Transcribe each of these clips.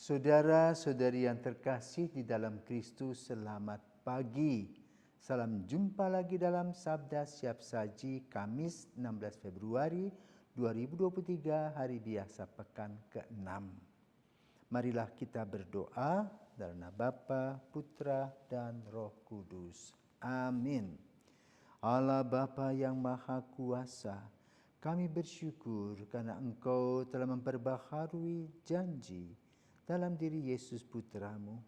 Saudara-saudari yang terkasih di dalam Kristus, selamat pagi. Salam jumpa lagi dalam Sabda Siap Saji Kamis 16 Februari 2023, hari biasa pekan ke-6. Marilah kita berdoa dalam nama Bapa, Putra, dan Roh Kudus. Amin. Allah Bapa yang Maha Kuasa, kami bersyukur karena Engkau telah memperbaharui janji dalam diri Yesus Putramu.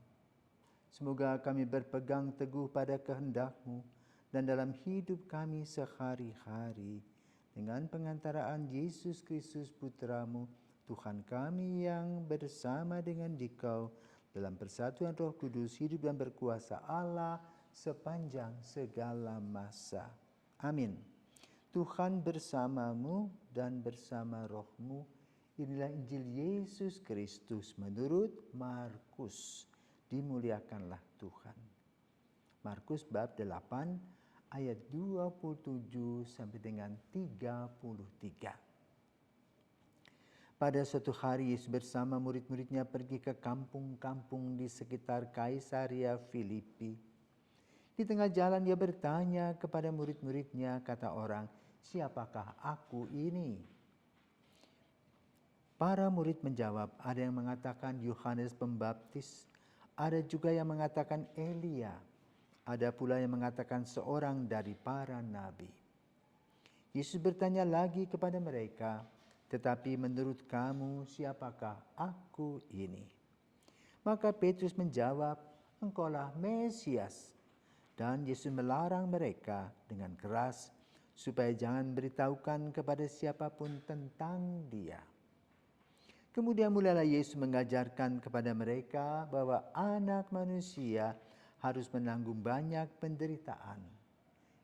Semoga kami berpegang teguh pada kehendak-Mu dan dalam hidup kami sehari-hari, dengan pengantaraan Yesus Kristus Putramu, Tuhan kami yang bersama dengan Dikau dalam persatuan Roh Kudus, hidup dan berkuasa Allah sepanjang segala masa. Amin. Tuhan bersamamu dan bersama rohmu. Inilah Injil Yesus Kristus menurut Markus. Dimuliakanlah Tuhan. Markus bab 8 ayat 27 sampai dengan 33. Pada suatu hari Yesus bersama murid-muridnya pergi ke kampung-kampung di sekitar Kaisaria Filipi. Di tengah jalan dia bertanya kepada murid-muridnya, kata orang, "Siapakah aku ini?" Para murid menjawab, ada yang mengatakan Yohanes Pembaptis, ada juga yang mengatakan Elia, ada pula yang mengatakan seorang dari para nabi. Yesus bertanya lagi kepada mereka, "Tetapi menurut kamu siapakah aku ini?" Maka Petrus menjawab, "Engkaulah Mesias." Dan Yesus melarang mereka dengan keras supaya jangan beritahukan kepada siapapun tentang Dia. Kemudian mulailah Yesus mengajarkan kepada mereka bahwa Anak Manusia harus menanggung banyak penderitaan.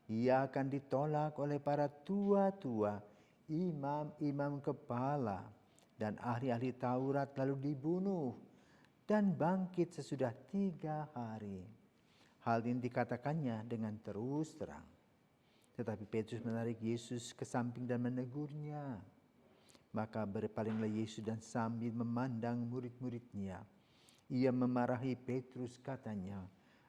Ia akan ditolak oleh para tua-tua, imam-imam kepala, dan ahli-ahli Taurat, lalu dibunuh dan bangkit sesudah 3 hari. Hal ini dikatakannya dengan terus terang. Tetapi Petrus menarik Yesus ke samping dan menegurnya. Maka berpalinglah Yesus dan sambil memandang murid-muridnya, ia memarahi Petrus, katanya,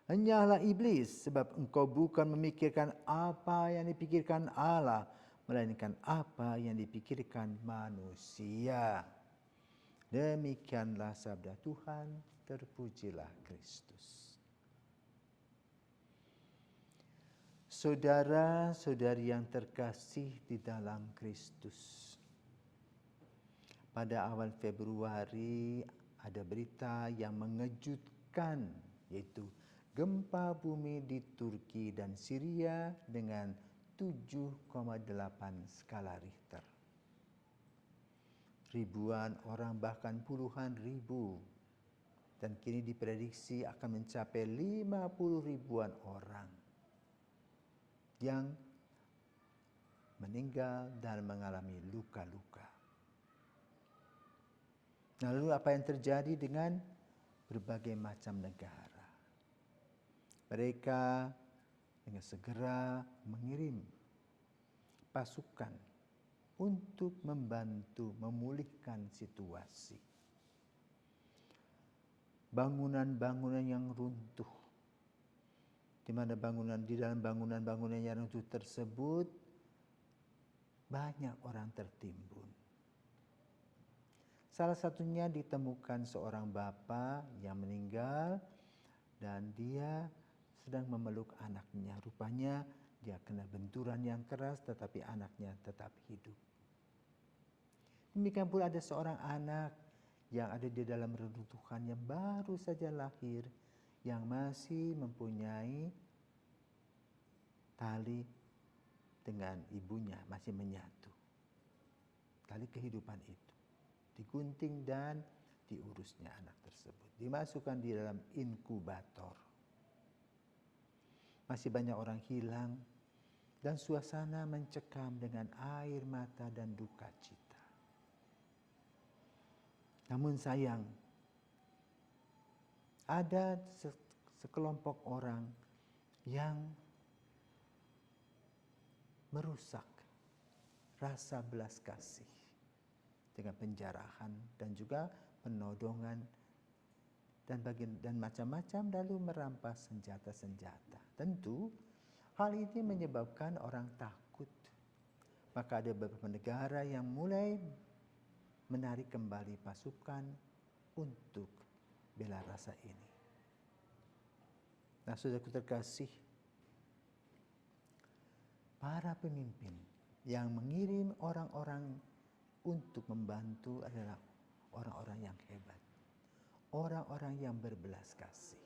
"Henyalah iblis, sebab engkau bukan memikirkan apa yang dipikirkan Allah, melainkan apa yang dipikirkan manusia." Demikianlah sabda Tuhan, terpujilah Kristus. Saudara-saudari yang terkasih di dalam Kristus, pada awal Februari ada berita yang mengejutkan, yaitu gempa bumi di Turki dan Syria dengan 7,8 skala Richter. Ribuan orang, bahkan puluhan ribu, dan kini diprediksi akan mencapai 50 ribuan orang yang meninggal dan mengalami luka-luka. Lalu apa yang terjadi dengan berbagai macam negara? Mereka dengan segera mengirim pasukan untuk membantu memulihkan situasi. Bangunan-bangunan yang runtuh, di mana di dalam bangunan-bangunan yang runtuh tersebut banyak orang tertimbun. Salah satunya ditemukan seorang bapa yang meninggal dan dia sedang memeluk anaknya. Rupanya dia kena benturan yang keras tetapi anaknya tetap hidup. Demikian pula ada seorang anak yang ada di dalam reruntuhan yang baru saja lahir, yang masih mempunyai tali dengan ibunya, masih menyatu. Tali kehidupan itu digunting dan diurusnya anak tersebut. Dimasukkan di dalam inkubator. Masih banyak orang hilang dan suasana mencekam dengan air mata dan duka cita. Namun sayang, ada sekelompok orang yang merusak rasa belas kasih dengan penjarahan dan juga penodongan dan macam-macam lalu merampas senjata-senjata. Tentu hal ini menyebabkan orang takut. Maka ada beberapa negara yang mulai menarik kembali pasukan untuk bela rasa ini. Nah, saudaraku terkasih, para pemimpin yang mengirim orang-orang untuk membantu adalah orang-orang yang hebat, orang-orang yang berbelas kasih.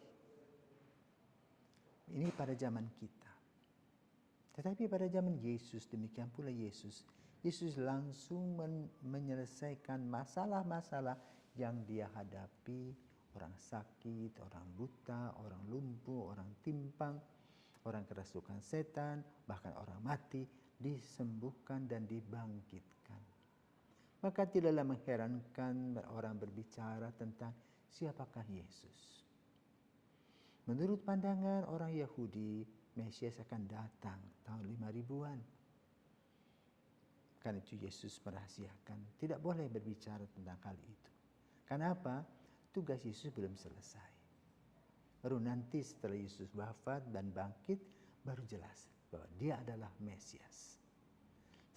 Ini pada zaman kita. Tetapi pada zaman Yesus, demikian pula Yesus langsung menyelesaikan masalah-masalah yang dia hadapi, orang sakit, orang buta, orang lumpuh, orang timpang, orang kerasukan setan, bahkan orang mati, disembuhkan dan dibangkitkan. Maka tidaklah mengherankan orang berbicara tentang siapakah Yesus. Menurut pandangan orang Yahudi, Mesias akan datang tahun 5000-an. Karena itu Yesus merahasiakan, tidak boleh berbicara tentang hal itu. Kenapa? Tugas Yesus belum selesai. Baru nanti setelah Yesus wafat dan bangkit, baru jelas bahwa dia adalah Mesias.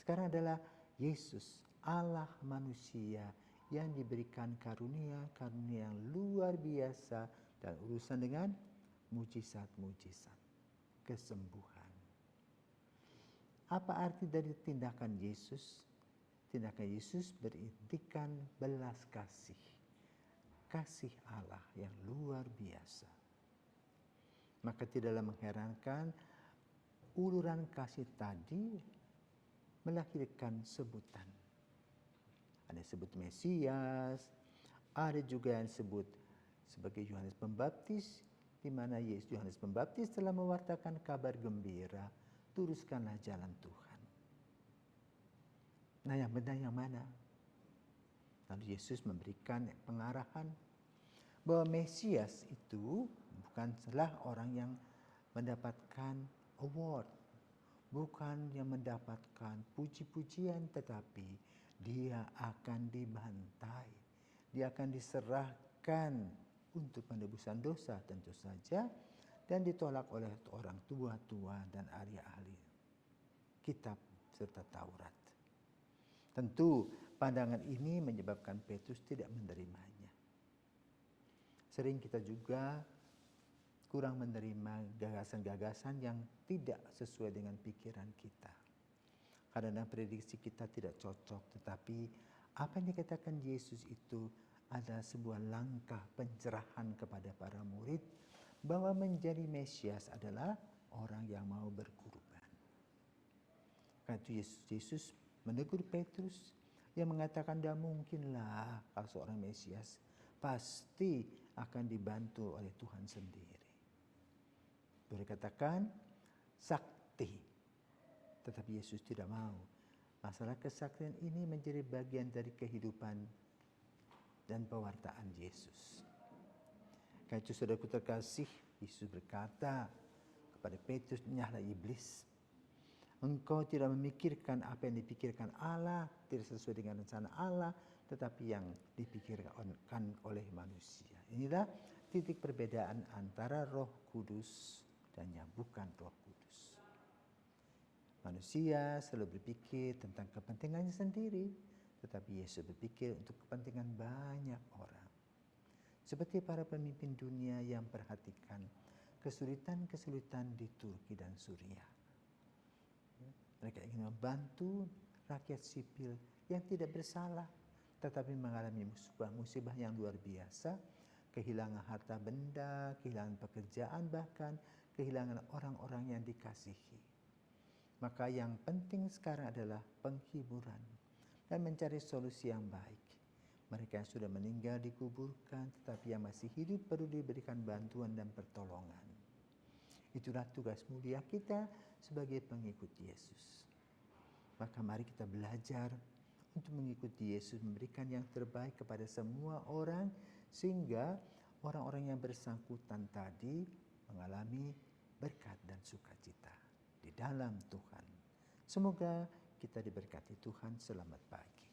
Sekarang adalah Yesus, Allah manusia yang diberikan karunia yang luar biasa dan urusan dengan mujizat-mujizat, kesembuhan. Apa arti dari tindakan Yesus? Tindakan Yesus berintikan belas kasih. Kasih Allah yang luar biasa. Maka tidaklah mengherankan uluran kasih tadi melahirkan sebutan. Ada yang sebut Mesias, ada juga yang sebut sebagai Yohanes Pembaptis, di mana Yohanes Pembaptis telah mewartakan kabar gembira, luruskanlah jalan Tuhan. Nah, yang benar yang mana? Lalu Yesus memberikan pengarahan bahwa Mesias itu bukanlah orang yang mendapatkan award, bukan yang mendapatkan puji-pujian, tetapi dia akan dibantai, dia akan diserahkan untuk penebusan dosa tentu saja, dan ditolak oleh orang tua-tua dan ahli-ahli kitab serta Taurat. Tentu pandangan ini menyebabkan Petrus tidak menerimanya. Sering kita juga kurang menerima gagasan-gagasan yang tidak sesuai dengan pikiran kita. Kadang-kadang prediksi kita tidak cocok, tetapi apa yang dikatakan Yesus itu adalah sebuah langkah pencerahan kepada para murid bahwa menjadi Mesias adalah orang yang mau berkorban. Karena itu Yesus menegur Petrus yang mengatakan tidak mungkinlah kalau seorang Mesias pasti akan dibantu oleh Tuhan sendiri. Boleh katakan sakti, tetapi Yesus tidak mau. Masalah kesaktian ini menjadi bagian dari kehidupan dan pewartaan Yesus. Karena itu saudaraku terkasih, Yesus berkata kepada Petrus, "Nyahlah iblis. Engkau tidak memikirkan apa yang dipikirkan Allah, tidak sesuai dengan rencana Allah, tetapi yang dipikirkan oleh manusia." Inilah titik perbedaan antara Roh Kudus dan yang bukan Roh Kudus. Manusia selalu berpikir tentang kepentingannya sendiri, tetapi Yesus berpikir untuk kepentingan banyak orang. Seperti para pemimpin dunia yang perhatikan kesulitan-kesulitan di Turki dan Suriah. Mereka ingin membantu rakyat sipil yang tidak bersalah, tetapi mengalami musibah yang luar biasa, kehilangan harta benda, kehilangan pekerjaan, bahkan kehilangan orang-orang yang dikasihi. Maka yang penting sekarang adalah penghiburan dan mencari solusi yang baik. Mereka yang sudah meninggal dikuburkan, tetapi yang masih hidup perlu diberikan bantuan dan pertolongan. Itulah tugas mulia kita sebagai pengikut Yesus. Maka mari kita belajar untuk mengikuti Yesus, memberikan yang terbaik kepada semua orang, sehingga orang-orang yang bersangkutan tadi mengalami berkat dan sukacita di dalam Tuhan. Semoga kita diberkati Tuhan. Selamat pagi.